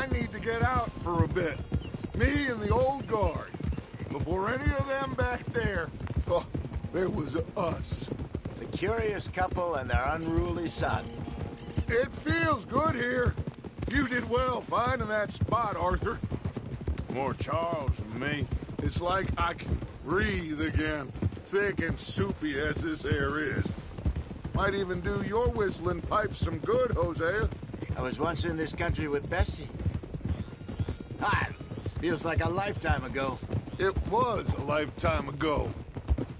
I need to get out for a bit. Me and the old guard. Before any of them back there, oh, there was us. The curious couple and their unruly son. It feels good here. You did well finding that spot, Arthur. More Charles than me. It's like I can breathe again, thick and soupy as this air is. Might even do your whistling pipes some good, Hosea. I was once in this country with Bessie. Ah, feels like a lifetime ago. It was a lifetime ago.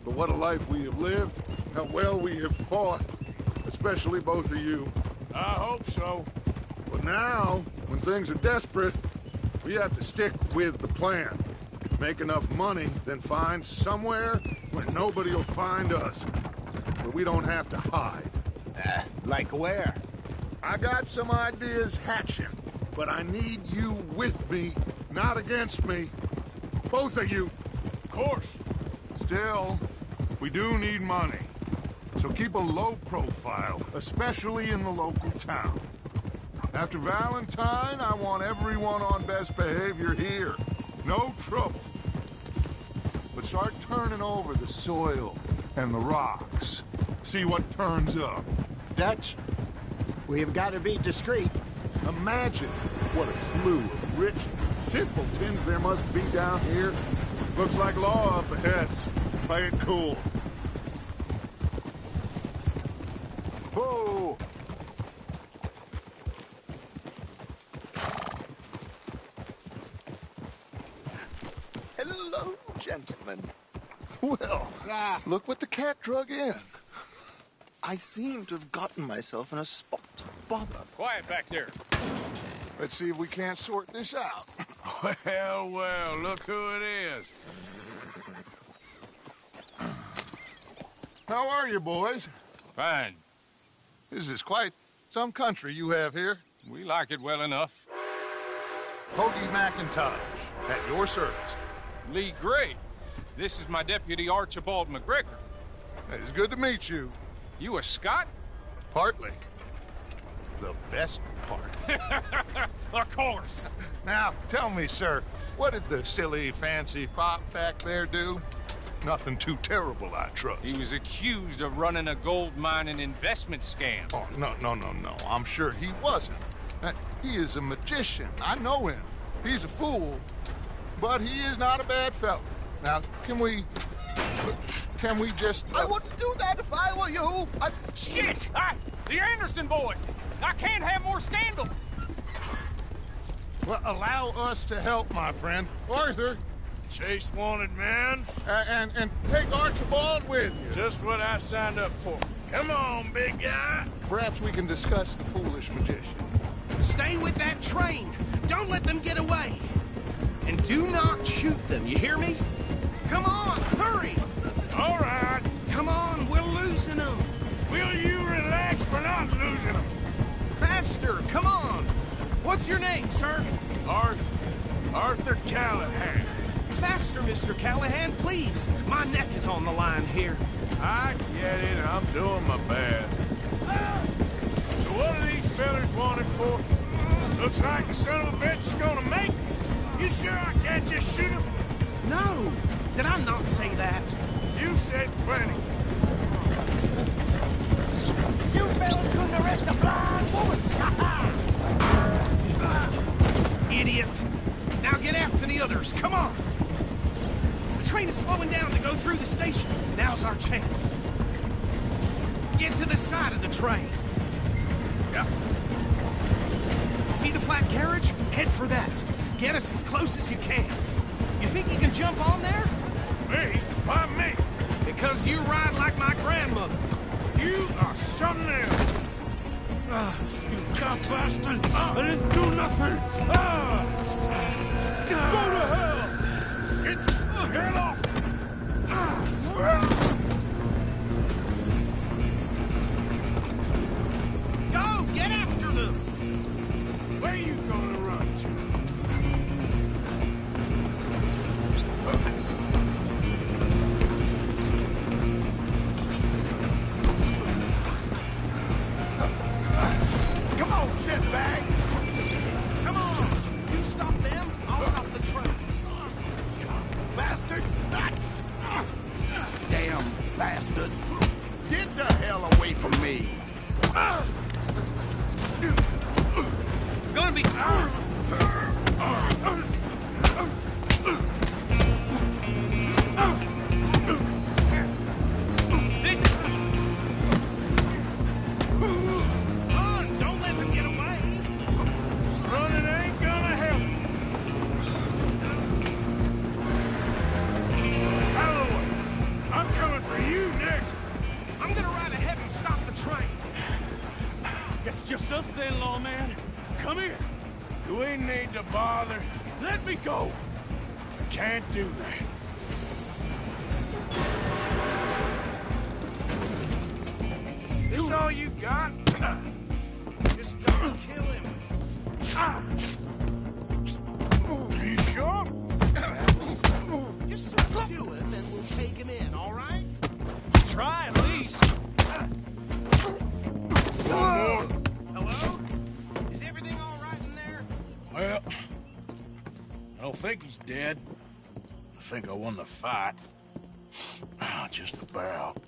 But what a life we have lived, how well we have fought, especially both of you. I hope so. But now, when things are desperate, we have to stick with the plan. Make enough money, then find somewhere where nobody will find us. Where we don't have to hide. Like where? I got some ideas hatching, but I need you with me, not against me. Both of you. Of course. Still, we do need money. So keep a low profile, especially in the local town. After Valentine, I want everyone on best behavior here. No trouble. But start turning over the soil and the rocks. See what turns up. Dutch, we have got to be discreet. Imagine what a slew of rich simpletons there must be down here. Looks like law up ahead. Play it cool. Whoa! Hello, gentlemen. Well, look what the cat drug in. I seem to have gotten myself in a spot of bother. Quiet back there. Let's see if we can't sort this out. Well, well, look who it is. How are you, boys? Fine. This is quite some country you have here. We like it well enough. Hoagie McIntosh, at your service. Lee Gray. This is my deputy, Archibald McGregor. It's good to meet you. You a Scot? Partly. The best part. Of course. Now, tell me, sir, what did the silly, fancy fop back there do? Nothing too terrible, I trust. He was accused of running a gold mining investment scam. Oh, no. I'm sure he wasn't. He is a magician. I know him. He's a fool, but he is not a bad fellow. Now, can we just... I wouldn't do that if I were you. Shit! The Anderson boys! I can't have more scandal! Well, allow us to help, my friend. Arthur, Chase wanted man. and take Archibald with you. Just what I signed up for. Come on, big guy. Perhaps we can discuss the foolish magician. Stay with that train. Don't let them get away. And do not shoot them, you hear me? Come on, hurry! All right. Come on, we're losing them. Will you relax? We're not losing them. Faster, come on. What's your name, sir? Arthur Callahan. Faster, Mr. Callahan, please. My neck is on the line here. I get it. I'm doing my best. So what are these fellas wanted for? Looks like the son of a bitch is gonna make it. You sure I can't just shoot him? No, did I not say that? You said plenty. You fellas couldn't arrest a blind woman! Idiot. Now get after the others, come on. The train is slowing down to go through the station. Now's our chance. Get to the side of the train. Yep. See the flat carriage? Head for that. Get us as close as you can. You think you can jump on there? Me? Why me? Because you ride like my grandmother. You are something else. You cop bastard! I didn't do nothing! Go to hell! Get the hell off! Go! Get after them! Where you gonna run to? Come on, shitbag! Come on! gonna be... This... Run! Don't let them get away! Running ain't gonna help. Holloway, I'm coming for you next. I'm gonna ride ahead and stop the train. Guess it's just us then, lawman. Come here. Do we need to bother? Let me go. Can't do that. This all you got? Just don't kill him. Are you sure? Just subdue him and we'll take him in, all right? Try at least. One more. Hello? Is everything all right in there? Well, I don't think he's dead. I think I won the fight. Just about.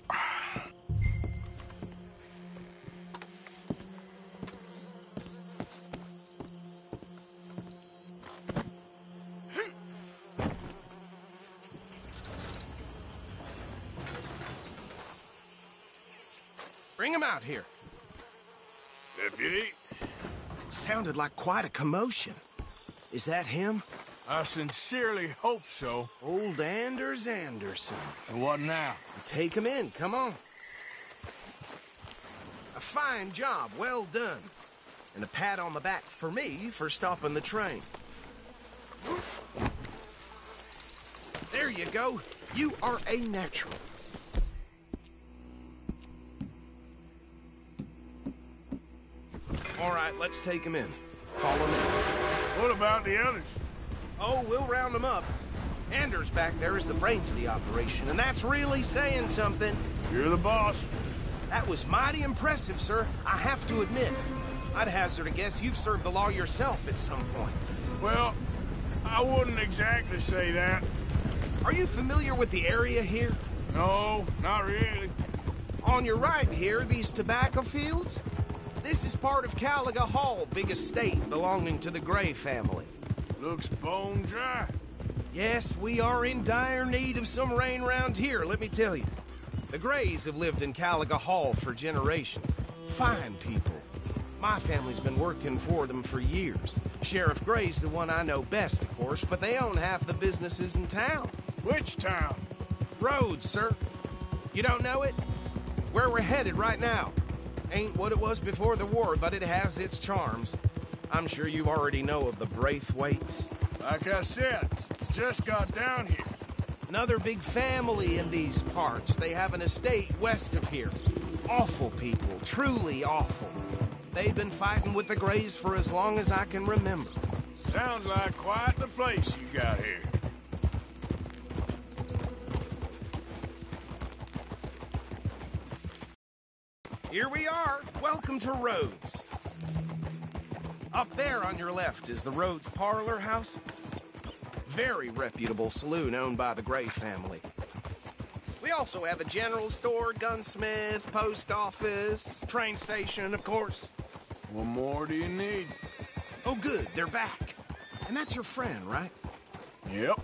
Bring him out here. Deputy, Sounded like quite a commotion. Is that him? I sincerely hope so. Old Anders Anderson. And what now? Take him in, come on. A fine job, well done. And a pat on the back for me for stopping the train. There you go. You are a natural. All right, let's take him in. Follow me. What about the others? Oh, we'll round them up. Anders back there is the brains of the operation, and that's really saying something. You're the boss. That was mighty impressive, sir. I have to admit. I'd hazard a guess you've served the law yourself at some point. Well, I wouldn't exactly say that. Are you familiar with the area here? No, not really. On your right here, these tobacco fields? This is part of Caliga Hall, big estate belonging to the Gray family. Looks bone dry. Yes, we are in dire need of some rain round here, let me tell you. The Grays have lived in Caliga Hall for generations. Fine people. My family's been working for them for years. Sheriff Gray's the one I know best, of course, but they own half the businesses in town. Which town? Rhodes, sir. You don't know it? Where we're headed right now. Ain't what it was before the war, but it has its charms. I'm sure you already know of the Braithwaites. Like I said, just got down here. Another big family in these parts. They have an estate west of here. Awful people, truly awful. They've been fighting with the Grays for as long as I can remember. Sounds like quite the place you got here. Here we are. Welcome to Rhodes. Up there on your left is the Rhodes Parlor House. Very reputable saloon owned by the Gray family. We also have a general store, gunsmith, post office, train station, of course. What more do you need? Oh, good. They're back. And that's your friend, right? Yep.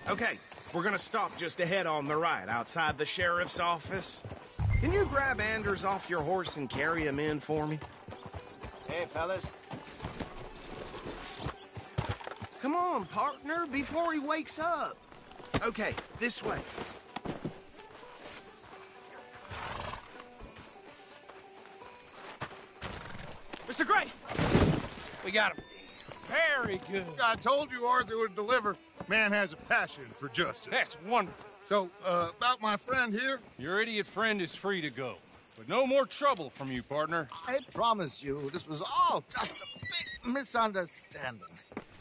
Okay. We're gonna stop just ahead on the right, outside the sheriff's office. Can you grab Anders off your horse and carry him in for me? Hey, fellas. Come on, partner, before he wakes up. Okay, this way. Mr. Gray! We got him. Very good. I told you Arthur would deliver. Man has a passion for justice. That's wonderful. So, about my friend here? Your idiot friend is free to go. But no more trouble from you, partner. I promise you, this was all just a big misunderstanding.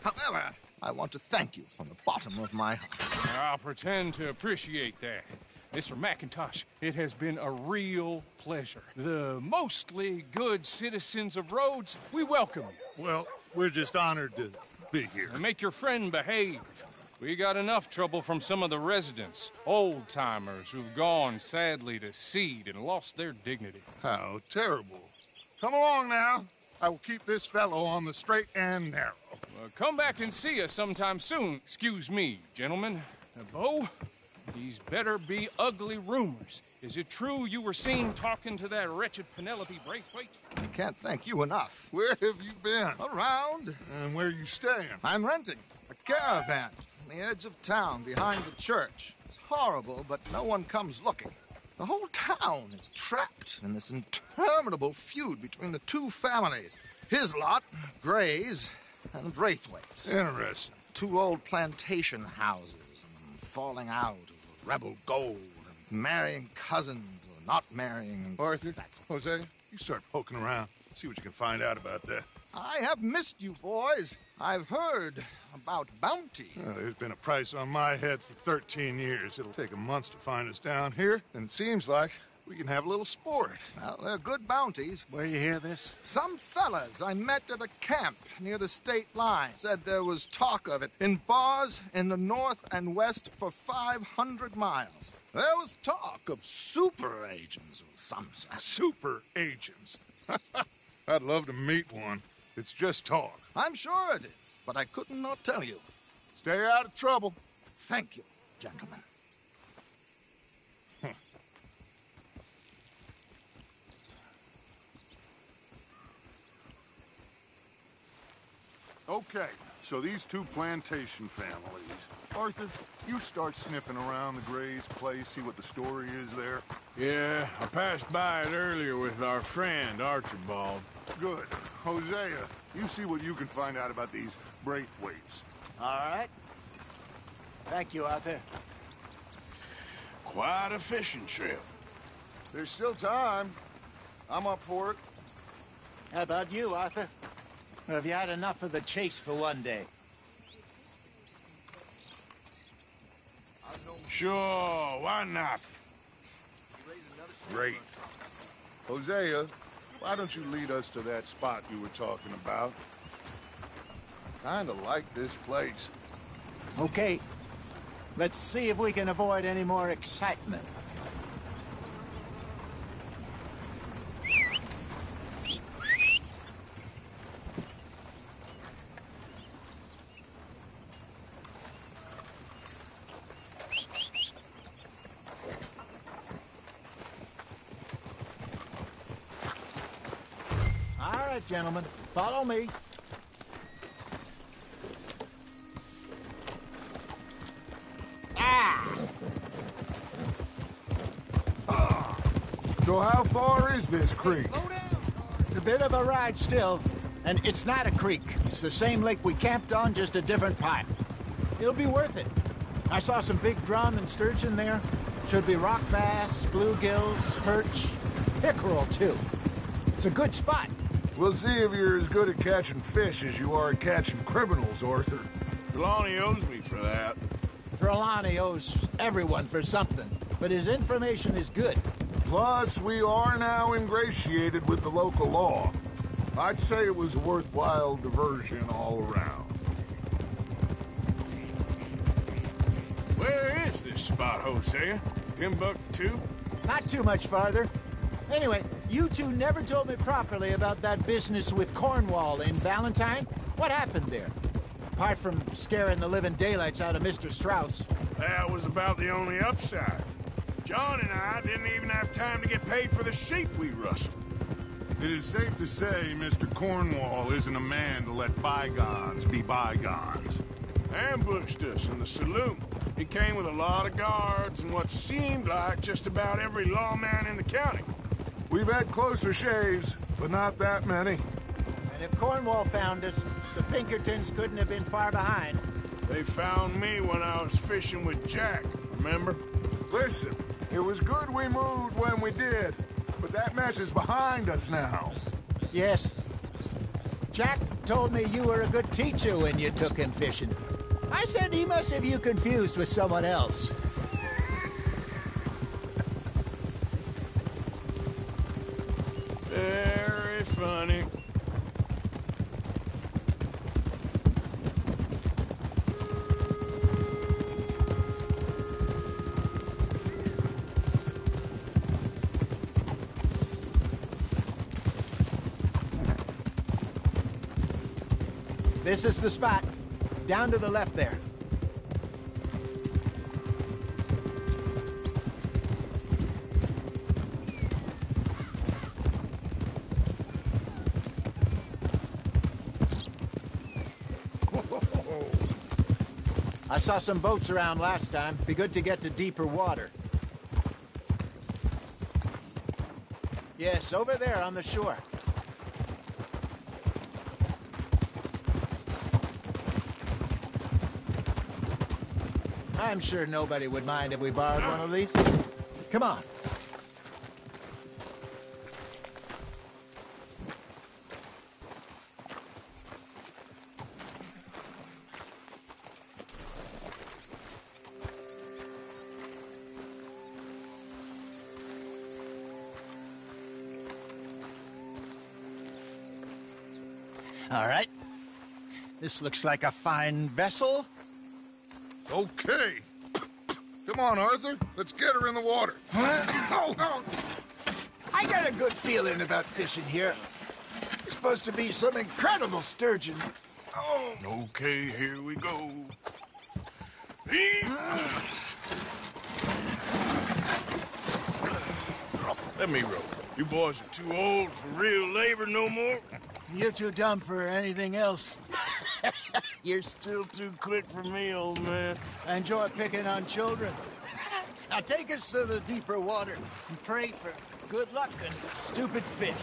However, I want to thank you from the bottom of my heart. I'll pretend to appreciate that. Mr. McIntosh, it has been a real pleasure. The mostly good citizens of Rhodes, we welcome you. Well, we're just honored to be here. And make your friend behave. We got enough trouble from some of the residents, old-timers who've gone, sadly, to seed and lost their dignity. How terrible. Come along now. I will keep this fellow on the straight and narrow. Come back and see us sometime soon. Excuse me, gentlemen. Bo, these better be ugly rumors. Is it true you were seen talking to that wretched Penelope Braithwaite? I can't thank you enough. Where have you been? Around. And where you staying? I'm renting a caravan on the edge of town behind the church. It's horrible, but no one comes looking. The whole town is trapped in this interminable feud between the two families. His lot, Gray's, and Braithwaite's. Interesting. Two old plantation houses, and falling out over rebel gold, and marrying cousins or not marrying. Arthur, Jose, you start poking around. See what you can find out about that. I have missed you, boys. I've heard about bounty. There's been a price on my head for 13 years. It'll take 'em months to find us down here, and it seems like we can have a little sport. Well, they're good bounties. Where you hear this? Some fellas I met at a camp near the state line said there was talk of it in bars in the north and west for 500 miles. There was talk of super agents of some sort. Super agents. I'd love to meet one. It's just talk. I'm sure it is, but I couldn't not tell you. Stay out of trouble. Thank you, gentlemen. Okay, so these two plantation families. Arthur, you start sniffing around the Gray's place, see what the story is there. Yeah, I passed by it earlier with our friend, Archibald. Good. Hosea, you see what you can find out about these Braithwaites. All right. Thank you, Arthur. Quite a fishing trip. There's still time. I'm up for it. How about you, Arthur? Or have you had enough of the chase for one day? Sure, why not? Great. Hosea, why don't you lead us to that spot you were talking about? Kinda like this place. Okay. Let's see if we can avoid any more excitement. All right, gentlemen, follow me. So how far is this creek? It's a bit of a ride still, and it's not a creek. It's the same lake we camped on, just a different part. It'll be worth it. I saw some big drum and sturgeon there. Should be rock bass, bluegills, perch, pickerel, too. It's a good spot. We'll see if you're as good at catching fish as you are at catching criminals, Arthur. Trelawney owes me for that. Trelawney owes everyone for something, but his information is good. Plus, we are now ingratiated with the local law. I'd say it was a worthwhile diversion all around. Where is this spot, Hosea? Timbuktu? Not too much farther. Anyway, you two never told me properly about that business with Cornwall in Valentine. What happened there? Apart from scaring the living daylights out of Mr. Strauss. That was about the only upside. John and I didn't even have time to get paid for the sheep we rustled. It is safe to say Mr. Cornwall isn't a man to let bygones be bygones. Ambushed us in the saloon. He came with a lot of guards and what seemed like just about every lawman in the county. We've had closer shaves, but not that many. And if Cornwall found us, the Pinkertons couldn't have been far behind. They found me when I was fishing with Jack, remember? Listen, it was good we moved when we did, but that mess is behind us now. Yes. Jack told me you were a good teacher when you took him fishing. I said he must have you confused with someone else. Very funny. This is the spot. Down to the left there. I saw some boats around last time. Be good to get to deeper water. Yes, over there on the shore. I'm sure nobody would mind if we borrowed one of these. Come on. All right. This looks like a fine vessel. Okay. Come on, Arthur. Let's get her in the water. Oh. I got a good feeling about fishing here. It's supposed to be some incredible sturgeon. Oh. Okay, here we go. Let me row. You boys are too old for real labor no more. You're too dumb for anything else. You're still too quick for me, old man. I enjoy picking on children. Now take us to the deeper water and pray for good luck and stupid fish.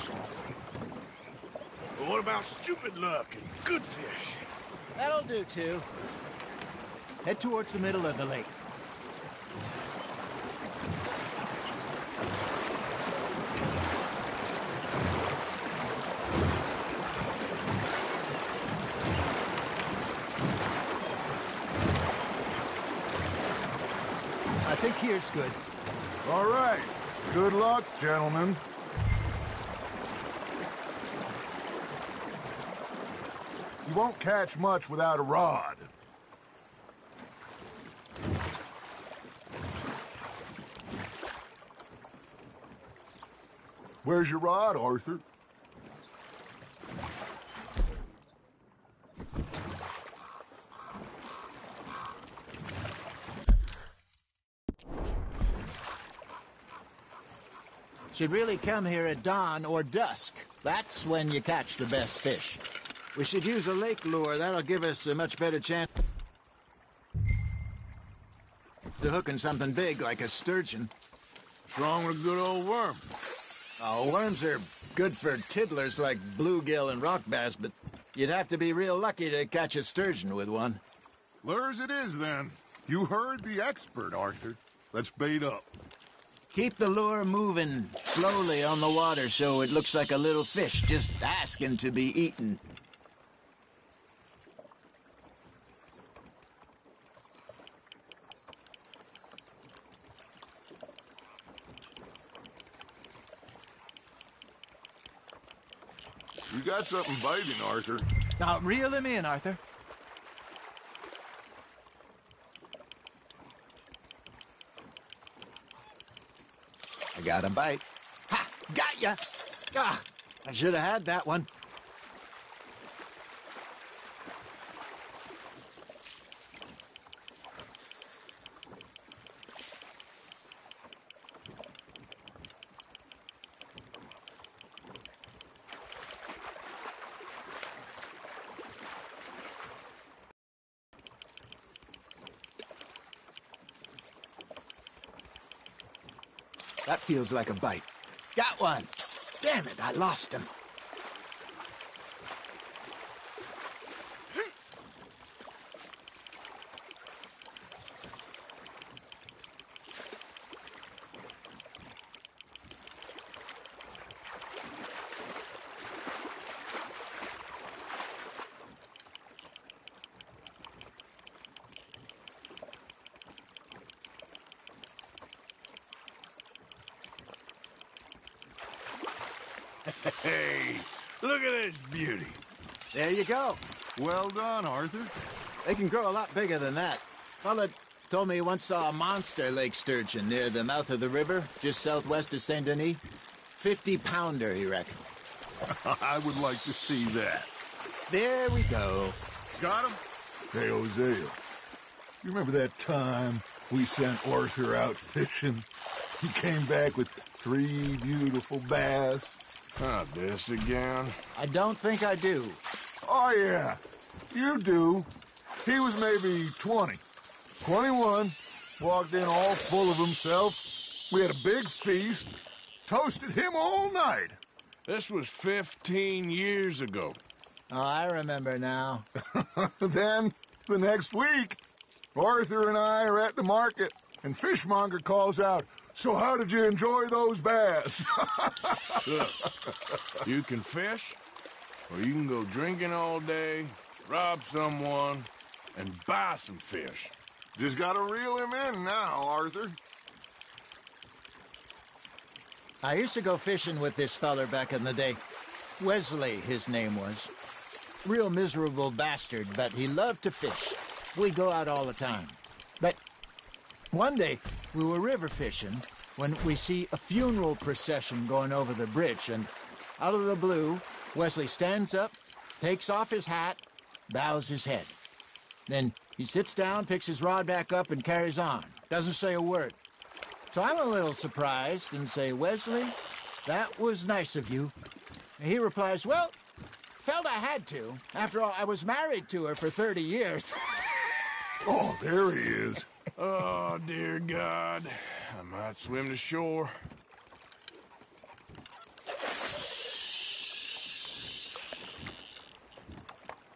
But what about stupid luck and good fish? That'll do, too. Head towards the middle of the lake. I think here's good. All right. Good luck, gentlemen. You won't catch much without a rod. Where's your rod, Arthur? Should really come here at dawn or dusk. That's when you catch the best fish. We should use a lake lure. That'll give us a much better chance to hooking something big like a sturgeon. What's wrong with a good old worm? Oh, worms are good for tiddlers like bluegill and rock bass, but you'd have to be real lucky to catch a sturgeon with one. Lures it is, then. You heard the expert, Arthur. Let's bait up. Keep the lure moving slowly on the water so it looks like a little fish just asking to be eaten. You got something biting, Arthur. Now, reel him in, Arthur. I got a bite. Ha! Got ya! Ah, I should have had that one. That feels like a bite. Got one. Damn it, I lost him. Hey, look at this beauty. There you go. Well done, Arthur. They can grow a lot bigger than that. Fella told me he once saw a monster lake sturgeon near the mouth of the river, just southwest of Saint Denis. 50-pounder, he reckoned. I would like to see that. There we go. got him? Hey, Hosea, you remember that time we sent Arthur out fishing? He came back with 3 beautiful bass. Not this again. I don't think I do. Oh, yeah, you do. He was maybe 20, 21, walked in all full of himself. We had a big feast, toasted him all night. This was 15 years ago. Oh, I remember now. Then, the next week, Arthur and I are at the market, and Fishmonger calls out, "So how did you enjoy those bass?" Look, you can fish, or you can go drinking all day, rob someone, and buy some fish. Just gotta reel him in now, Arthur. I used to go fishing with this feller back in the day. Wesley, his name was. Real miserable bastard, but he loved to fish. We'd go out all the time. But one day, we were river fishing when we see a funeral procession going over the bridge, and out of the blue, Wesley stands up, takes off his hat, bows his head. Then he sits down, picks his rod back up, and carries on. Doesn't say a word. So I'm a little surprised and say, "Wesley, that was nice of you." And he replies, "Well, felt I had to. After all, I was married to her for 30 years. Oh, there he is. Oh, dear God. I might swim to shore.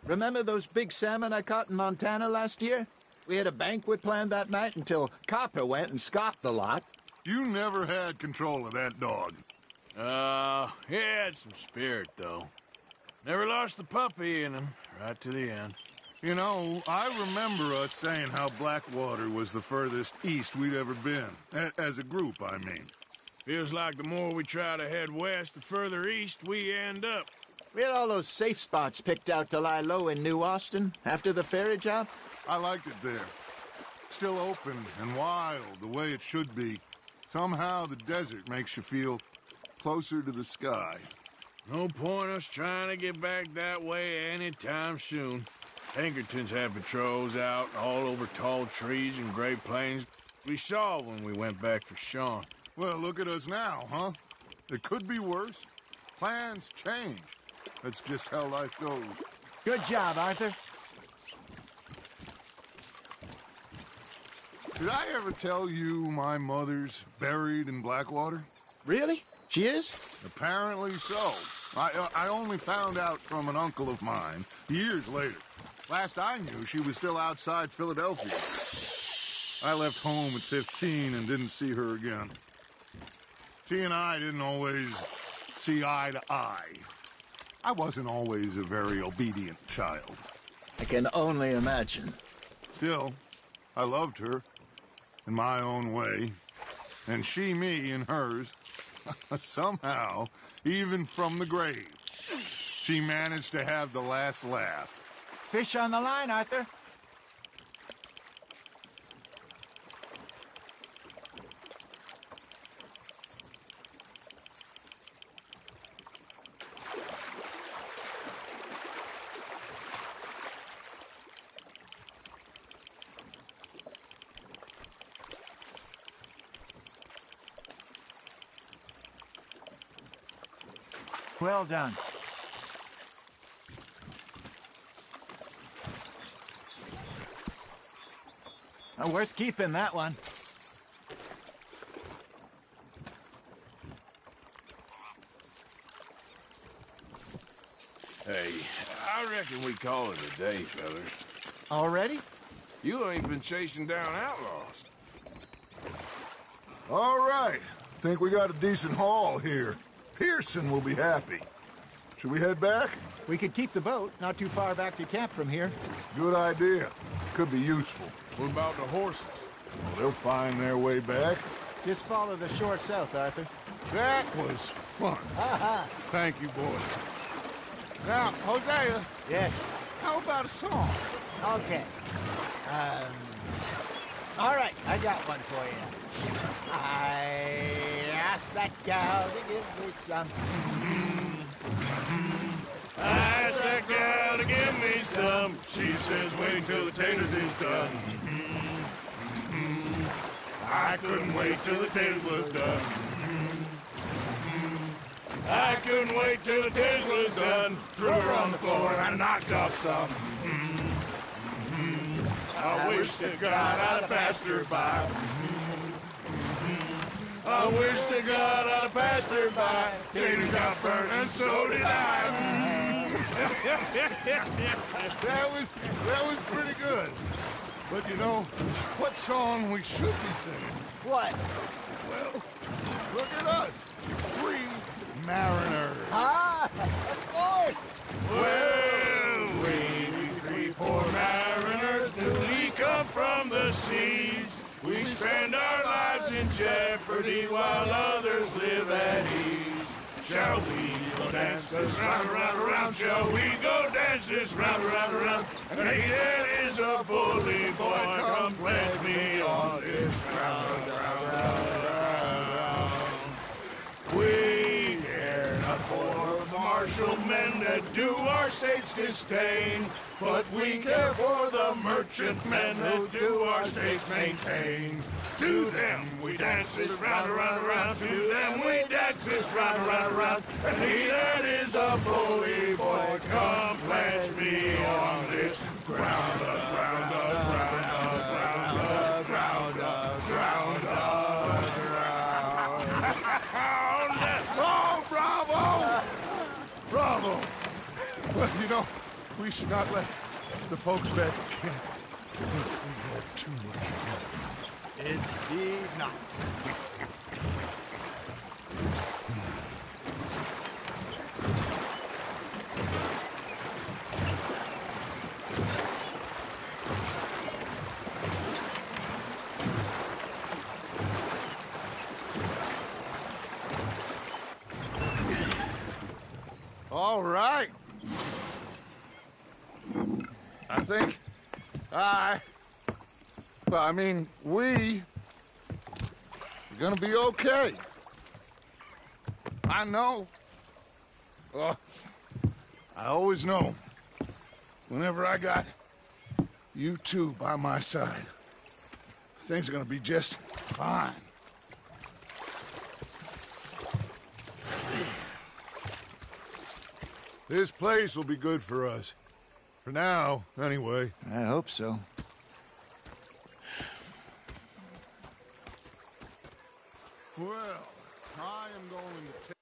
Remember those big salmon I caught in Montana last year? We had a banquet planned that night until Copper went and scoffed the lot. You never had control of that dog. He had some spirit, though. Never lost the puppy in him, right to the end. You know, I remember us saying how Blackwater was the furthest east we'd ever been. As a group, I mean. Feels like the more we try to head west, the further east we end up. We had all those safe spots picked out to lie low in New Austin after the ferry job. I liked it there. Still open and wild, the way it should be. Somehow the desert makes you feel closer to the sky. No point us trying to get back that way anytime soon. Pinkertons had patrols out all over tall trees and Great Plains. We saw when we went back for Sean. Well, look at us now, huh? It could be worse. Plans change. That's just how life goes. Good job, Arthur. Did I ever tell you my mother's buried in Blackwater? Really? She is? Apparently so. I only found out from an uncle of mine years later. Last I knew, she was still outside Philadelphia. I left home at 15 and didn't see her again. She and I didn't always see eye to eye. I wasn't always a very obedient child. I can only imagine. Still, I loved her in my own way, and she me in hers. Somehow, even from the grave, she managed to have the last laugh. Fish on the line, Arthur. Well done. Worth keeping, that one. Hey, I reckon we call it a day, fellas. Already? You ain't been chasing down outlaws. All right. Think we got a decent haul here. Pearson will be happy. Should we head back? We could keep the boat not too far back to camp from here. Good idea. Could be useful. What about the horses? Well, they'll find their way back. Just follow the shore south, Arthur. That was fun. Thank you, boys. Now, Hosea, Yes. how about a song? Okay. All right, I got one for you. I asked that gal to give me some. I asked that gal to give me some. She says wait till the taters is done. I couldn't wait till the taters was done. I couldn't wait till the taters was done. Threw her on the floor and I knocked off some. I wish to God I'd have passed her by. I wish to God I'd have passed her by. Taters got burnt and so did I. That was pretty good. But you know, what song we should be singing? What? Well, look at us. Free mariners. Ah, of course. Well, we three poor mariners, newly come from the seas. We spend our lives in jeopardy while others live at ease. Shall we go dance this round, around, around? Shall we go dance this round, around, around? And he that is a bully boy, come pledge me on this ground, round, round, round. We care not for martial men that do our states disdain, but we care for the merchant men that do our states maintain. To them we dance this round, around, around. To them we dance this round, around, around. And he that is a bully boy, come pledge me on this ground, ground, ground, ground, ground, ground, ground. Oh, bravo! Bravo! Well, you know, we should not let the folks back at camp think we had too much fun. Indeed not. All right. I think we're gonna be okay. I know. I always know. Whenever I got you two by my side, things are gonna be just fine. This place will be good for us. For now, anyway. I hope so. Well, I am going to